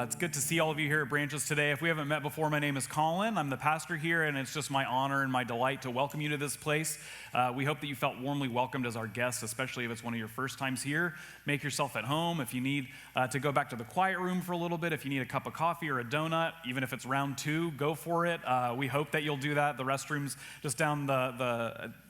It's good to see all of you here at Branches today. If we haven't met before, my name is Colin. I'm the pastor here, and it's just my honor and my delight to welcome you to this place. We hope that you felt warmly welcomed as our guests, especially if it's one of your first times here. Make yourself at home. If you need to go back to the quiet room for a little bit, if you need a cup of coffee or a donut, even if it's round two, go for it. We hope that you'll do that. The restrooms just down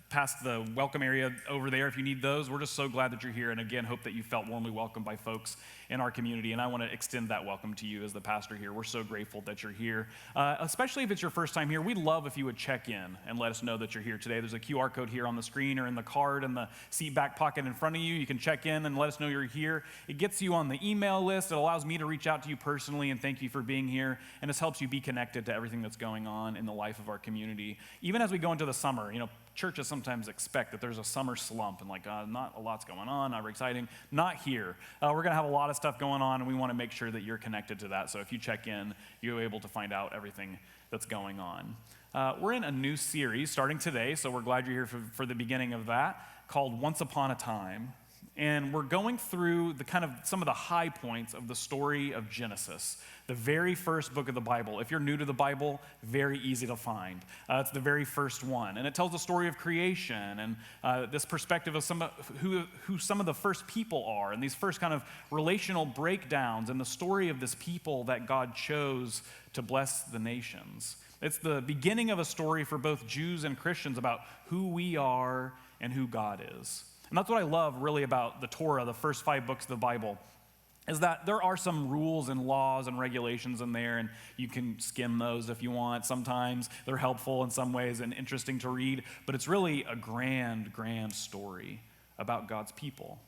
past the welcome area over there, if you need those. We're just so glad that you're here, and again, hope that you felt warmly welcomed by folks in our community, and I want to extend that welcome to you as the pastor here. We're so grateful that you're here, especially if it's your first time here. We'd love if you would check in and let us know that you're here today. There's a QR code here on the screen or in the card in the seat back pocket in front of you. You can check in and let us know you're here. It gets you on the email list. It allows me to reach out to you personally and thank you for being here, and this helps you be connected to everything that's going on in the life of our community. Even as we go into the summer, churches sometimes expect that there's a summer slump and not a lot's going on, not very exciting. Not here. We're going to have a lot of stuff going on, and we want to make sure that you're connected to that. So if you check in, you're able to find out everything that's going on. We're in a new series starting today, so we're glad you're here for the beginning of that, called Once Upon a Time. And we're going through some of the high points of the story of Genesis, the very first book of the Bible. If you're new to the Bible, very easy to find. It's the very first one, and it tells the story of creation and this perspective of who some of the first people are, and these first kind of relational breakdowns, and the story of this people that God chose to bless the nations. It's the beginning of a story for both Jews and Christians about who we are and who God is. And that's what I love really about the Torah, the first 5 books of the Bible, is that there are some rules and laws and regulations in there, and you can skim those if you want. Sometimes they're helpful in some ways and interesting to read, but it's really a grand, grand story about God's people,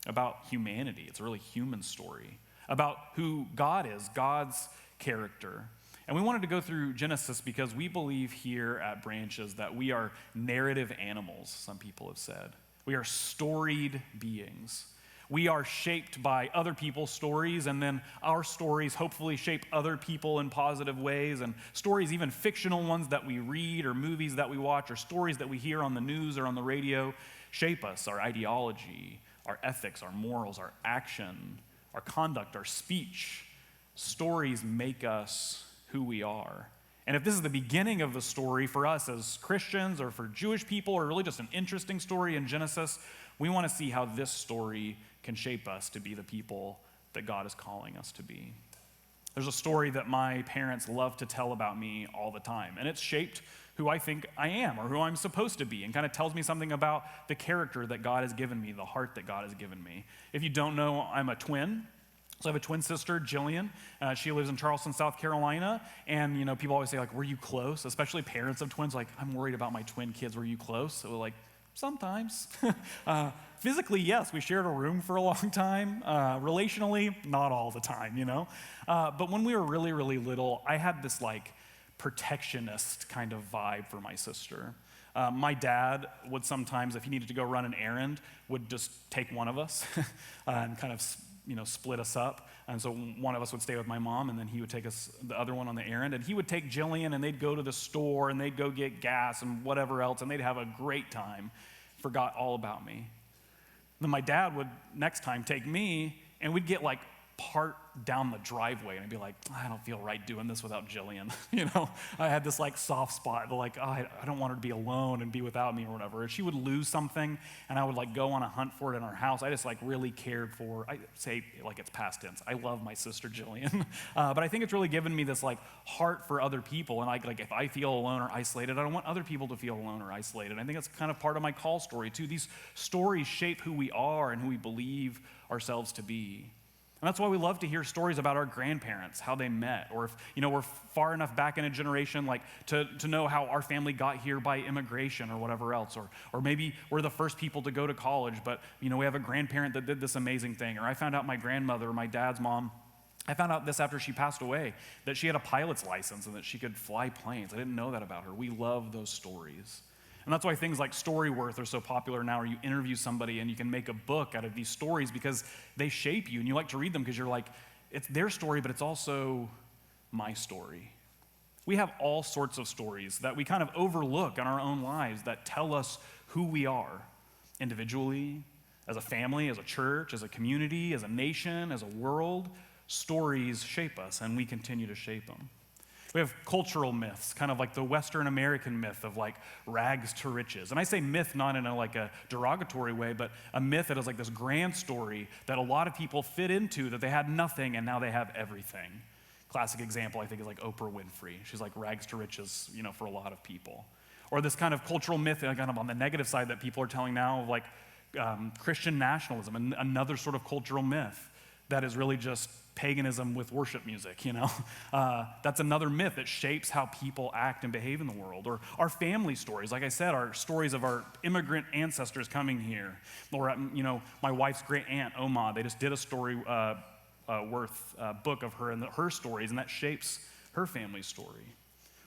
about humanity. It's a really human story about who God is, God's character. And we wanted to go through Genesis because we believe here at Branches that we are narrative animals, some people have said. We are storied beings. We are shaped by other people's stories, and then our stories hopefully shape other people in positive ways, and stories, even fictional ones that we read or movies that we watch or stories that we hear on the news or on the radio, shape us, our ideology, our ethics, our morals, our action, our conduct, our speech. Stories make us who we are. And if this is the beginning of the story for us as Christians or for Jewish people, or really just an interesting story in Genesis, we want to see how this story can shape us to be the people that God is calling us to be. There's a story that my parents love to tell about me all the time, and it's shaped who I think I am or who I'm supposed to be, and kind of tells me something about the character that God has given me, the heart that God has given me. If you don't know, I'm a twin. So I have a twin sister, Jillian. She lives in Charleston, South Carolina. And, people always say, were you close? Especially parents of twins, I'm worried about my twin kids. Were you close? So sometimes. Physically, yes, we shared a room for a long time. Relationally, not all the time, But when we were really, really little, I had this, protectionist kind of vibe for my sister. My dad would sometimes, if he needed to go run an errand, would just take one of us and kind of split us up. And so one of us would stay with my mom, and then he would take us, the other one, on the errand. And he would take Jillian, and they'd go to the store, and they'd go get gas and whatever else, and they'd have a great time. Forgot all about me. Then my dad would next time take me, and we'd get part down the driveway, and I'd be I don't feel right doing this without Jillian. I had this soft spot, I don't want her to be alone and be without me or whatever. If she would lose something, and I would go on a hunt for it in our house, I just really cared for. I say it's past tense. I love my sister Jillian, but I think it's really given me this heart for other people, and if I feel alone or isolated, I don't want other people to feel alone or isolated. I think that's kind of part of my call story too. These stories shape who we are and who we believe ourselves to be. And that's why we love to hear stories about our grandparents, how they met, or if we're far enough back in a generation to know how our family got here by immigration or whatever else, or maybe we're the first people to go to college, but we have a grandparent that did this amazing thing, or I found out my grandmother, my dad's mom, I found out this after she passed away, that she had a pilot's license and that she could fly planes. I didn't know that about her. We love those stories. And that's why things like Storyworth are so popular now, where you interview somebody and you can make a book out of these stories because they shape you, and you like to read them because you're it's their story, but it's also my story. We have all sorts of stories that we kind of overlook in our own lives that tell us who we are individually, as a family, as a church, as a community, as a nation, as a world. stories shape us, and we continue to shape them. We have cultural myths, kind of like the Western American myth of like rags to riches. And I say myth not in a derogatory way, but a myth that is like this grand story that a lot of people fit into, that they had nothing and now they have everything. Classic example, I think, is like Oprah Winfrey. She's like rags to riches, for a lot of people. Or this kind of cultural myth, kind of on the negative side that people are telling now, of like Christian nationalism, and another sort of cultural myth that is really just paganism with worship music, That's another myth that shapes how people act and behave in the world. Or our family stories, like I said, our stories of our immigrant ancestors coming here. Or, my wife's great aunt, Oma, they just did a story book of her and her stories, and that shapes her family story.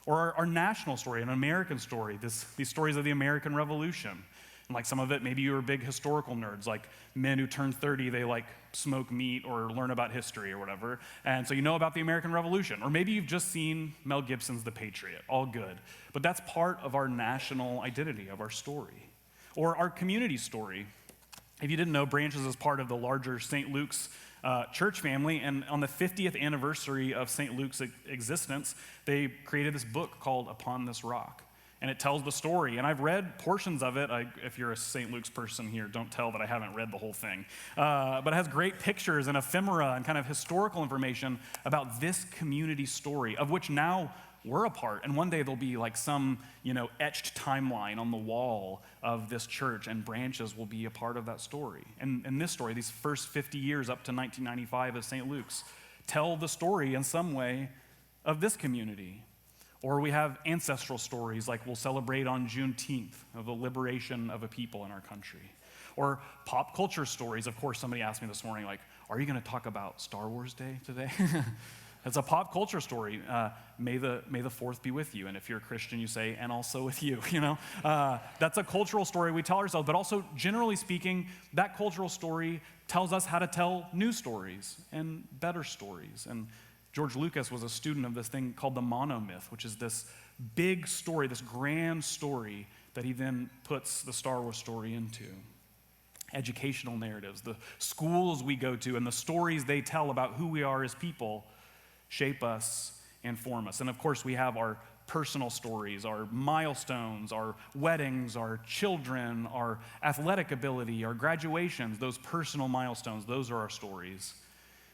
Or our national story, an American story, these stories of the American Revolution. And like some of it, maybe you were big historical nerds, like men who turn 30, they like smoke meat or learn about history or whatever. And so you know about the American Revolution. Or maybe you've just seen Mel Gibson's The Patriot, all good. But that's part of our national identity, of our story. Or our community story. If you didn't know, Branches is part of the larger St. Luke's church family, and on the 50th anniversary of St. Luke's existence, they created this book called Upon This Rock. And it tells the story. And I've read portions of it. If you're a St. Luke's person here, don't tell that I haven't read the whole thing. But it has great pictures and ephemera and kind of historical information about this community story, of which now we're a part. And one day there'll be like some, etched timeline on the wall of this church, and Branches will be a part of that story. And this story, these first 50 years up to 1995 of St. Luke's, tell the story in some way of this community. Or we have ancestral stories, like we'll celebrate on Juneteenth, of the liberation of a people in our country. Or pop culture stories. Of course, somebody asked me this morning, like, are you going to talk about Star Wars Day today? It's a pop culture story. May the 4th be with you. And if you're a Christian, you say, and also with you, That's a cultural story we tell ourselves. But also, generally speaking, that cultural story tells us how to tell new stories and better stories. And George Lucas was a student of this thing called the monomyth, which is this big story, this grand story that he then puts the Star Wars story into. Educational narratives, the schools we go to, and the stories they tell about who we are as people shape us and form us. And of course, we have our personal stories, our milestones, our weddings, our children, our athletic ability, our graduations, those personal milestones, those are our stories.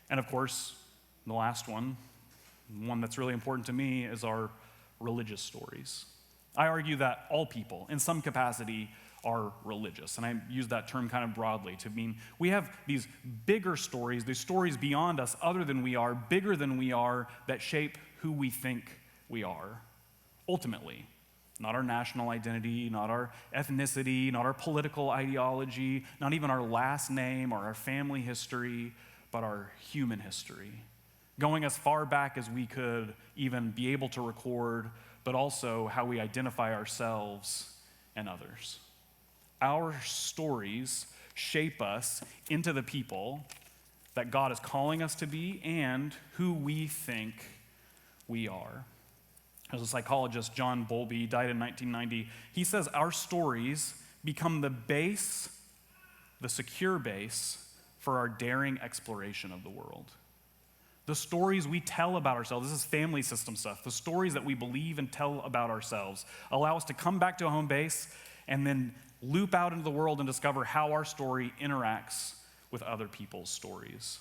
And of course, the last one that's really important to me, is our religious stories. I argue that all people, in some capacity, are religious. And I use that term kind of broadly to mean we have these bigger stories, these stories beyond us, other than we are, bigger than we are, that shape who we think we are, ultimately. Not our national identity, not our ethnicity, not our political ideology, not even our last name or our family history, but our human history. Going as far back as we could even be able to record, but also how we identify ourselves and others. Our stories shape us into the people that God is calling us to be and who we think we are. As a psychologist, John Bowlby, died in 1990, he says our stories become the base, the secure base, for our daring exploration of the world. The stories we tell about ourselves, this is family system stuff, the stories that we believe and tell about ourselves allow us to come back to a home base and then loop out into the world and discover how our story interacts with other people's stories.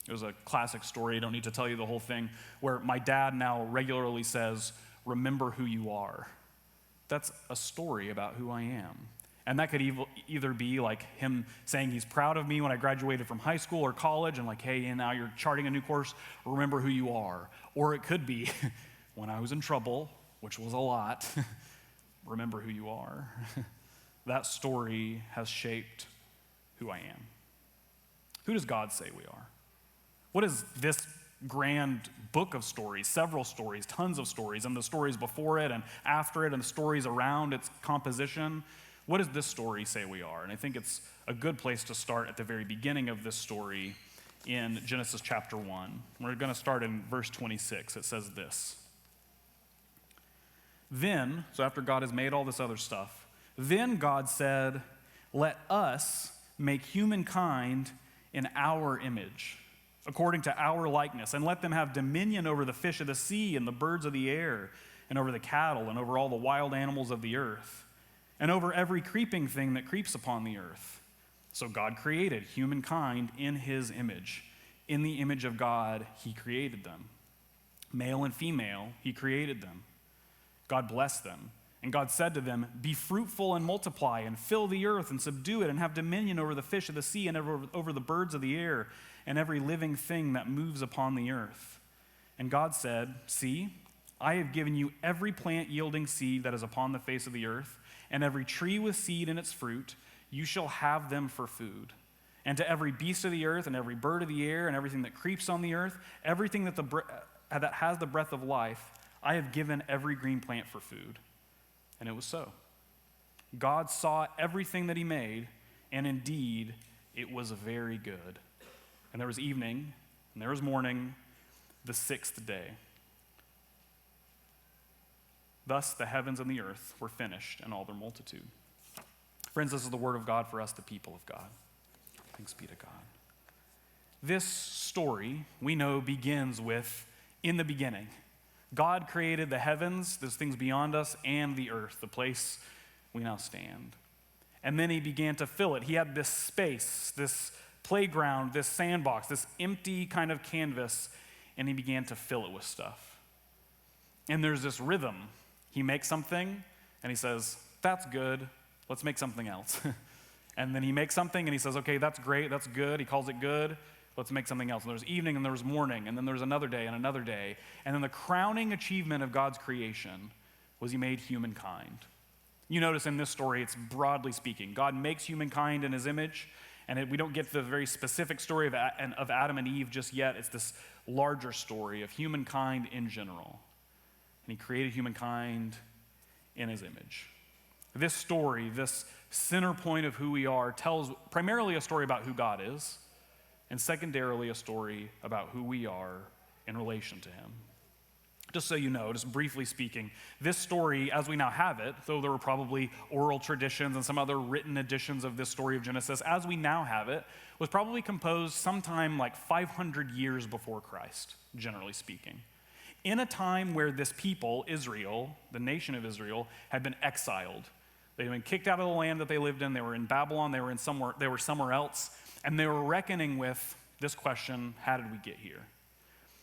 It was a classic story, I don't need to tell you the whole thing, where my dad now regularly says, "Remember who you are." That's a story about who I am. And that could either be like him saying he's proud of me when I graduated from high school or college and like, hey, and now you're charting a new course, remember who you are. Or it could be when I was in trouble, which was a lot, remember who you are. That story has shaped who I am. Who does God say we are? What is this grand book of stories, several stories, tons of stories, and the stories before it and after it and the stories around its composition? What does this story say we are? And I think it's a good place to start at the very beginning of this story in Genesis chapter 1. We're going to start in verse 26. It says this. Then, so after God has made all this other stuff, then God said, "Let us make humankind in our image, according to our likeness, and let them have dominion over the fish of the sea and the birds of the air, and over the cattle, and over all the wild animals of the earth, and over every creeping thing that creeps upon the earth. So God created humankind in his image. In the image of God, he created them. Male and female, he created them. God blessed them. And God said to them, "Be fruitful and multiply, and fill the earth and subdue it, and have dominion over the fish of the sea and over the birds of the air, and every living thing that moves upon the earth." And God said, "See, I have given you every plant yielding seed that is upon the face of the earth, and every tree with seed in its fruit. You shall have them for food. And to every beast of the earth, and every bird of the air, and everything that creeps on the earth, everything that has the breath of life, I have given every green plant for food." And it was so. God saw everything that he made, and indeed it was very good. And there was evening, and there was morning, the sixth day. Thus the heavens and the earth were finished, and all their multitude. Friends, this is the word of God for us, the people of God. Thanks be to God. This story, we know, begins with, in the beginning. God created the heavens, those things beyond us, and the earth, the place we now stand. And then he began to fill it. He had this space, this playground, this sandbox, this empty kind of canvas, and he began to fill it with stuff. And there's this rhythm. He makes something, and he says, "That's good, let's make something else." And then he makes something, and he says, "Okay, that's great, that's good." He calls it good. Let's make something else. And there was evening, and there was morning, and then there was another day and another day. And then the crowning achievement of God's creation was he made humankind. You notice in this story, it's broadly speaking. God makes humankind in his image, and we don't get the very specific story of Adam and Eve just yet. It's this larger story of humankind in general. And he created humankind in his image. This story, this center point of who we are, tells primarily a story about who God is, and secondarily a story about who we are in relation to him. Just so you know, just briefly speaking, this story, as we now have it, though there were probably oral traditions and some other written editions of this story of Genesis, as we now have it, was probably composed sometime like 500 years before Christ, generally speaking. In a time where this people, Israel, the nation of Israel, had been exiled. They had been kicked out of the land that they lived in. They were in Babylon. They were somewhere else. And they were reckoning with this question: how did we get here?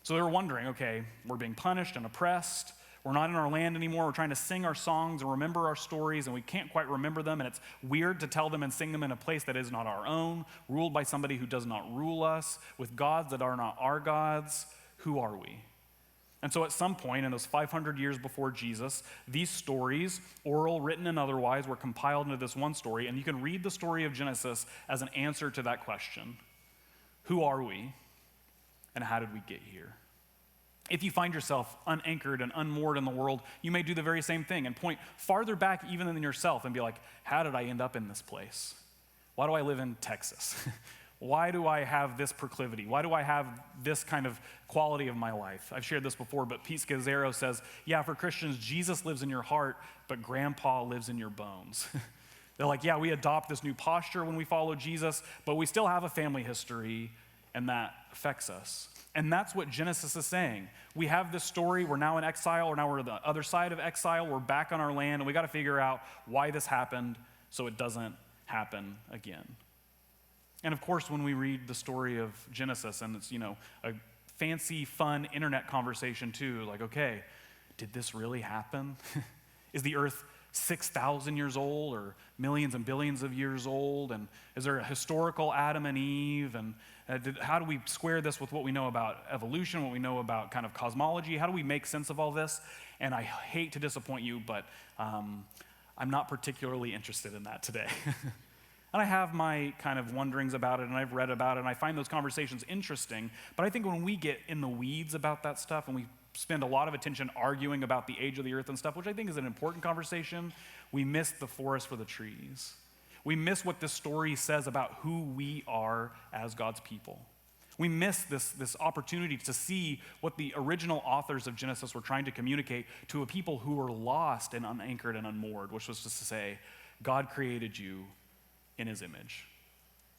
So they were wondering, okay, we're being punished and oppressed. We're not in our land anymore. We're trying to sing our songs and remember our stories, and we can't quite remember them. And it's weird to tell them and sing them in a place that is not our own, ruled by somebody who does not rule us, with gods that are not our gods. Who are we? And so at some point in those 500 years before Jesus, these stories, oral, written, and otherwise, were compiled into this one story. And you can read the story of Genesis as an answer to that question. Who are we? And how did we get here? If you find yourself unanchored and unmoored in the world, you may do the very same thing and point farther back even than yourself and be like, how did I end up in this place? Why do I live in Texas? Why do I have this proclivity? Why do I have this kind of quality of my life? I've shared this before, but Pete Scazzaro says, yeah, for Christians, Jesus lives in your heart, but grandpa lives in your bones. They're like, yeah, we adopt this new posture when we follow Jesus, but we still have a family history, and that affects us. And that's what Genesis is saying. We have this story, we're now in exile, or now we're on the other side of exile, we're back on our land, and we got to figure out why this happened so it doesn't happen again. And of course, when we read the story of Genesis, and it's, a fancy, fun internet conversation too, like, okay, did this really happen? Is the earth 6,000 years old or millions and billions of years old? And is there a historical Adam and Eve? And how do we square this with what we know about evolution, what we know about kind of cosmology? How do we make sense of all this? And I hate to disappoint you, but I'm not particularly interested in that today. And I have my kind of wonderings about it, and I've read about it, and I find those conversations interesting. But I think when we get in the weeds about that stuff, and we spend a lot of attention arguing about the age of the earth and stuff, which I think is an important conversation, we miss the forest for the trees. We miss what this story says about who we are as God's people. We miss this opportunity to see what the original authors of Genesis were trying to communicate to a people who were lost and unanchored and unmoored, which was just to say, God created you in his image.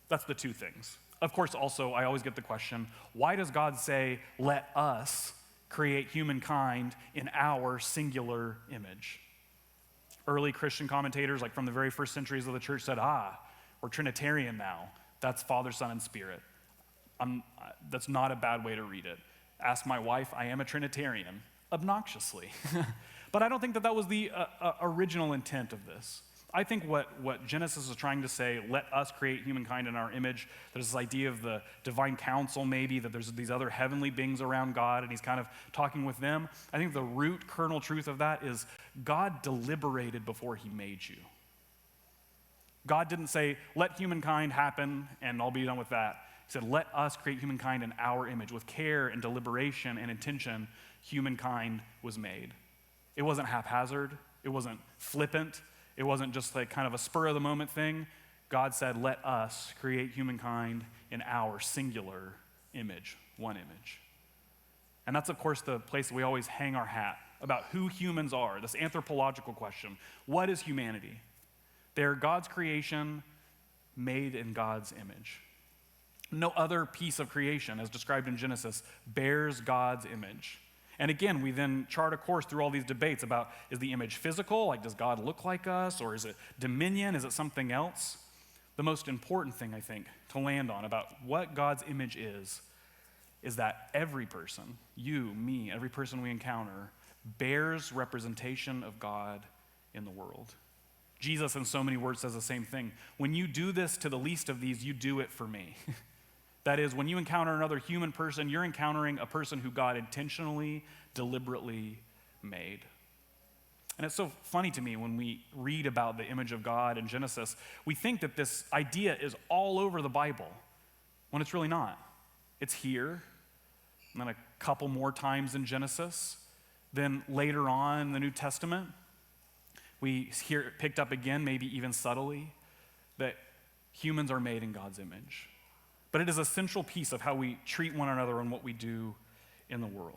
That's the two things. Of course, also, I always get the question, why does God say, let us create humankind in our singular image? Early Christian commentators, like from the very first centuries of the church, said, we're Trinitarian now. That's Father, Son, and Spirit. That's not a bad way to read it. Ask my wife, I am a Trinitarian, obnoxiously. But I don't think that was the original intent of this. I think what Genesis is trying to say, let us create humankind in our image, there's this idea of the divine council maybe, that there's these other heavenly beings around God, and he's kind of talking with them. I think the root kernel truth of that is God deliberated before he made you. God didn't say, let humankind happen, and I'll be done with that. He said, let us create humankind in our image. With care and deliberation and intention, humankind was made. It wasn't haphazard. It wasn't flippant. It wasn't just like kind of a spur of the moment thing. God said, let us create humankind in our singular image, one image. And that's, of course, the place that we always hang our hat about who humans are, this anthropological question. What is humanity? They're God's creation made in God's image. No other piece of creation, as described in Genesis, bears God's image. And again, we then chart a course through all these debates about, is the image physical? Like, does God look like us? Or is it dominion? Is it something else? The most important thing, I think, to land on about what God's image is that every person, you, me, every person we encounter, bears representation of God in the world. Jesus, in so many words, says the same thing. When you do this to the least of these, you do it for me. That is, when you encounter another human person, you're encountering a person who God intentionally, deliberately made. And it's so funny to me when we read about the image of God in Genesis, we think that this idea is all over the Bible, when it's really not. It's here, and then a couple more times in Genesis. Then later on in the New Testament, we hear it picked up again, maybe even subtly, that humans are made in God's image. But it is a central piece of how we treat one another and what we do in the world.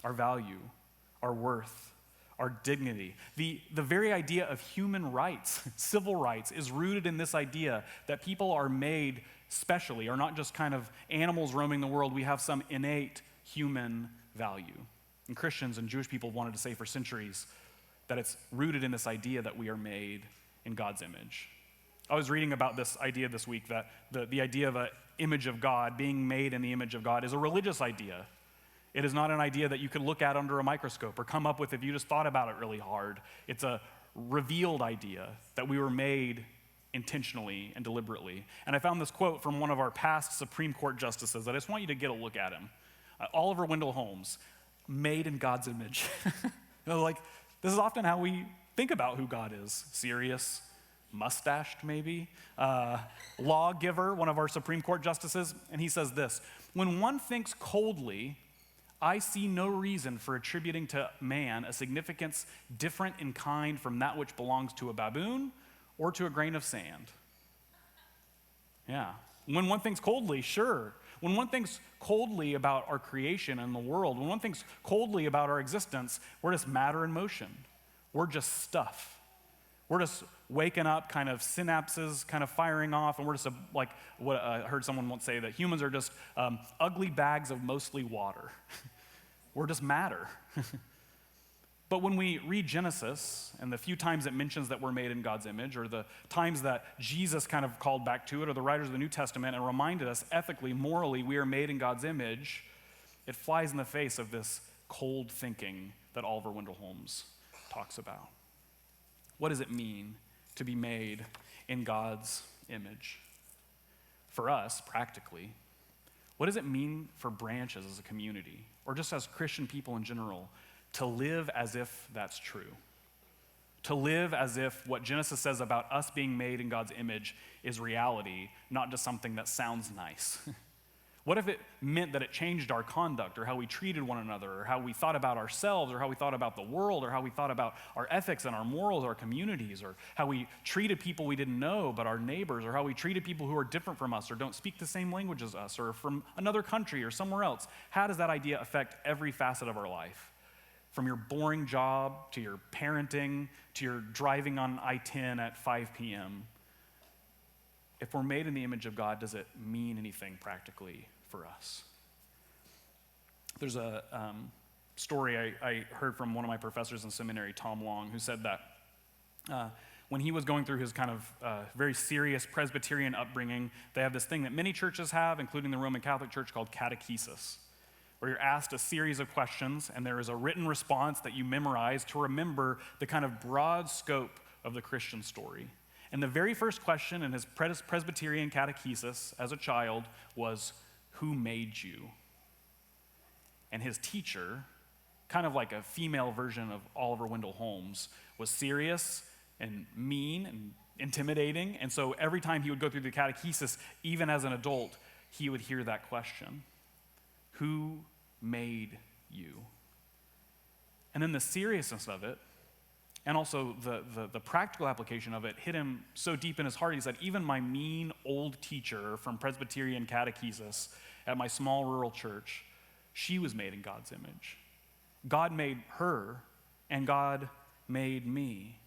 Our value, our worth, our dignity. The very idea of human rights, civil rights, is rooted in this idea that people are made specially, are not just kind of animals roaming the world. We have some innate human value. And Christians and Jewish people wanted to say for centuries that it's rooted in this idea that we are made in God's image. I was reading about this idea this week that the idea of an image of God, being made in the image of God, is a religious idea. It is not an idea that you could look at under a microscope or come up with if you just thought about it really hard. It's a revealed idea that we were made intentionally and deliberately. And I found this quote from one of our past Supreme Court justices. I just want you to get a look at him. Oliver Wendell Holmes, made in God's image. This is often how we think about who God is. Serious, mustached maybe, lawgiver, one of our Supreme Court justices, and he says this: when one thinks coldly, I see no reason for attributing to man a significance different in kind from that which belongs to a baboon or to a grain of sand. Yeah. When one thinks coldly, sure. When one thinks coldly about our creation and the world, when one thinks coldly about our existence, we're just matter in motion. We're just stuff. We're just waking up, kind of synapses kind of firing off, and we're just like what I heard someone once say, that humans are just ugly bags of mostly water. We're just matter. But when we read Genesis, and the few times it mentions that we're made in God's image, or the times that Jesus kind of called back to it, or the writers of the New Testament and reminded us ethically, morally, we are made in God's image, it flies in the face of this cold thinking that Oliver Wendell Holmes talks about. What does it mean to be made in God's image? For us, practically, what does it mean for Branches as a community, or just as Christian people in general, to live as if that's true? To live as if what Genesis says about us being made in God's image is reality, not just something that sounds nice. What if it meant that it changed our conduct, or how we treated one another, or how we thought about ourselves, or how we thought about the world, or how we thought about our ethics and our morals, our communities, or how we treated people we didn't know but our neighbors, or how we treated people who are different from us or don't speak the same language as us, or from another country or somewhere else? How does that idea affect every facet of our life? From your boring job, to your parenting, to your driving on I-10 at 5 p.m. if we're made in the image of God, does it mean anything practically for us? There's a story I heard from one of my professors in seminary, Tom Long, who said that when he was going through his kind of very serious Presbyterian upbringing, they have this thing that many churches have, including the Roman Catholic Church, called catechesis, where you're asked a series of questions and there is a written response that you memorize to remember the kind of broad scope of the Christian story. And the very first question in his Presbyterian catechesis as a child was, "Who made you?" And his teacher, kind of like a female version of Oliver Wendell Holmes, was serious and mean and intimidating. And so every time he would go through the catechesis, even as an adult, he would hear that question: "Who made you?" And then the seriousness of it, and also the practical application of it, hit him so deep in his heart. He said, even my mean old teacher from Presbyterian catechesis at my small rural church, she was made in God's image. God made her, and God made me.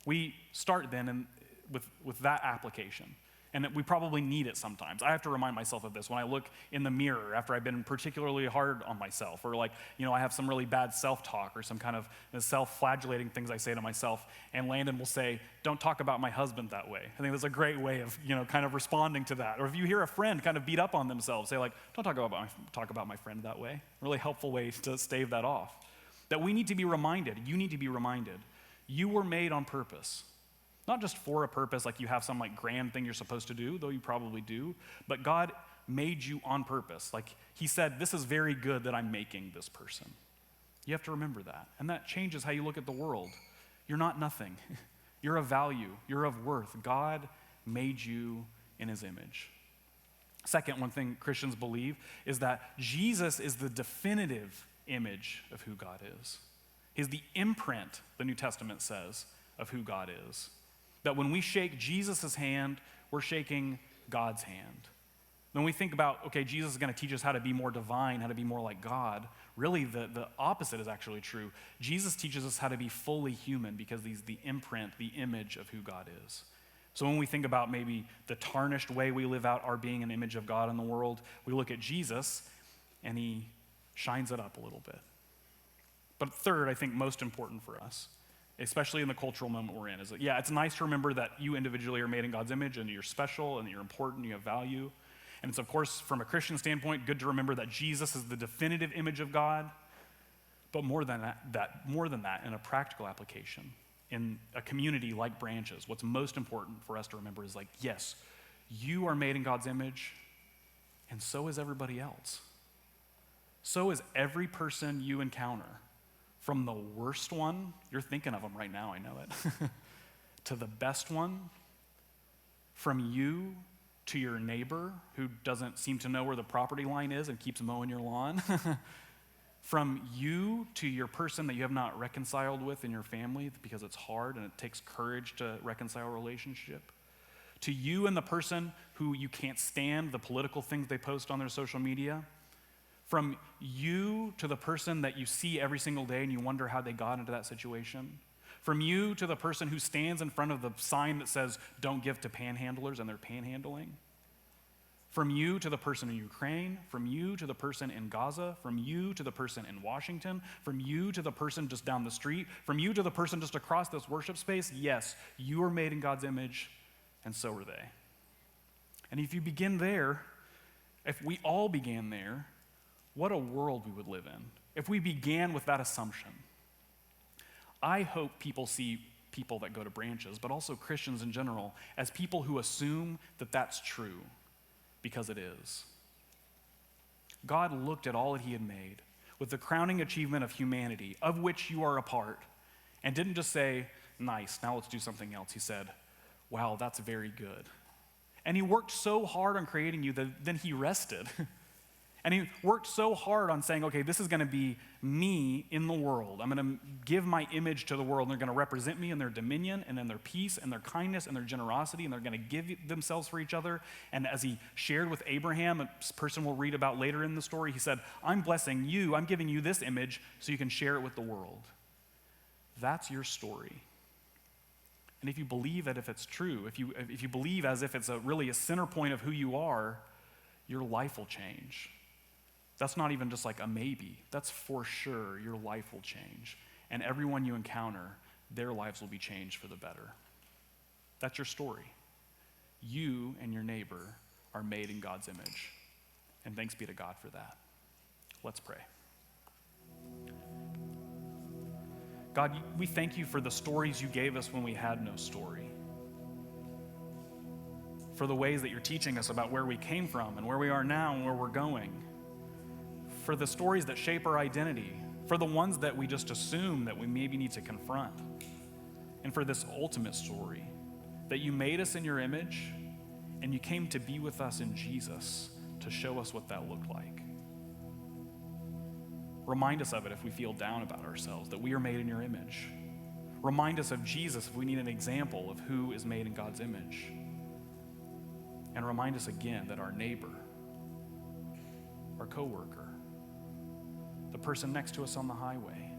We start then with that application, and we probably need it sometimes. I have to remind myself of this when I look in the mirror after I've been particularly hard on myself, or I have some really bad self-talk or some kind of self-flagellating things I say to myself, and Landon will say, "Don't talk about my husband that way." I think that's a great way of kind of responding to that. Or if you hear a friend kind of beat up on themselves, say "Don't talk about my friend that way." Really helpful way to stave that off. That we need to be reminded, you need to be reminded, you were made on purpose. Not just for a purpose, like you have some grand thing you're supposed to do, though you probably do, but God made you on purpose. Like he said, "This is very good that I'm making this person." You have to remember that. And that changes how you look at the world. You're not nothing. You're of value. You're of worth. God made you in his image. Second, one thing Christians believe is that Jesus is the definitive image of who God is. He's the imprint, the New Testament says, of who God is. That when we shake Jesus' hand, we're shaking God's hand. When we think about, okay, Jesus is going to teach us how to be more divine, how to be more like God, really the opposite is actually true. Jesus teaches us how to be fully human because he's the imprint, the image of who God is. So when we think about maybe the tarnished way we live out our being an image of God in the world, we look at Jesus and he shines it up a little bit. But third, I think most important for us, especially in the cultural moment we're in, is that, it's nice to remember that you individually are made in God's image and you're special and you're important, you have value. And it's, of course, from a Christian standpoint, good to remember that Jesus is the definitive image of God. But more than that, in a practical application, in a community like Branches, what's most important for us to remember is yes, you are made in God's image, and so is everybody else. So is every person you encounter. From the worst one, you're thinking of them right now, I know it, to the best one, from you to your neighbor who doesn't seem to know where the property line is and keeps mowing your lawn, from you to your person that you have not reconciled with in your family because it's hard and it takes courage to reconcile a relationship, to you and the person who you can't stand the political things they post on their social media, from you to the person that you see every single day and you wonder how they got into that situation. From you to the person who stands in front of the sign that says, "Don't give to panhandlers," and they're panhandling. From you to the person in Ukraine, from you to the person in Gaza, from you to the person in Washington, from you to the person just down the street, from you to the person just across this worship space, yes, you are made in God's image, and so are they. And if you begin there, if we all began there, what a world we would live in if we began with that assumption. I hope people see people that go to Branches, but also Christians in general, as people who assume that that's true, because it is. God looked at all that he had made with the crowning achievement of humanity, of which you are a part, and didn't just say, "Nice, now let's do something else." He said, "Wow, that's very good." And he worked so hard on creating you that then he rested. And he worked so hard on saying, okay, this is going to be me in the world. I'm going to give my image to the world, and they're going to represent me in their dominion and in their peace and their kindness and their generosity, and they're going to give themselves for each other. And as he shared with Abraham, a person we'll read about later in the story, he said, "I'm blessing you, I'm giving you this image so you can share it with the world." That's your story. And if you believe that if it's true, if you believe as if it's really a center point of who you are, your life will change. That's not even just like a maybe. That's for sure your life will change. And everyone you encounter, their lives will be changed for the better. That's your story. You and your neighbor are made in God's image. And thanks be to God for that. Let's pray. God, we thank you for the stories you gave us when we had no story. For the ways that you're teaching us about where we came from and where we are now and where we're going. For the stories that shape our identity. For the ones that we just assume that we maybe need to confront. And for this ultimate story, that you made us in your image and you came to be with us in Jesus to show us what that looked like. Remind us of it if we feel down about ourselves, that we are made in your image. Remind us of Jesus if we need an example of who is made in God's image. And remind us again that our neighbor, our coworker, the person next to us on the highway,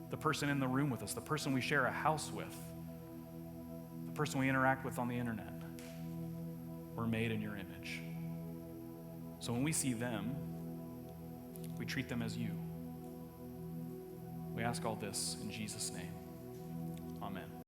the person in the room with us, the person we share a house with, the person we interact with on the internet, we're made in your image. So when we see them, we treat them as you. We ask all this in Jesus' name. Amen.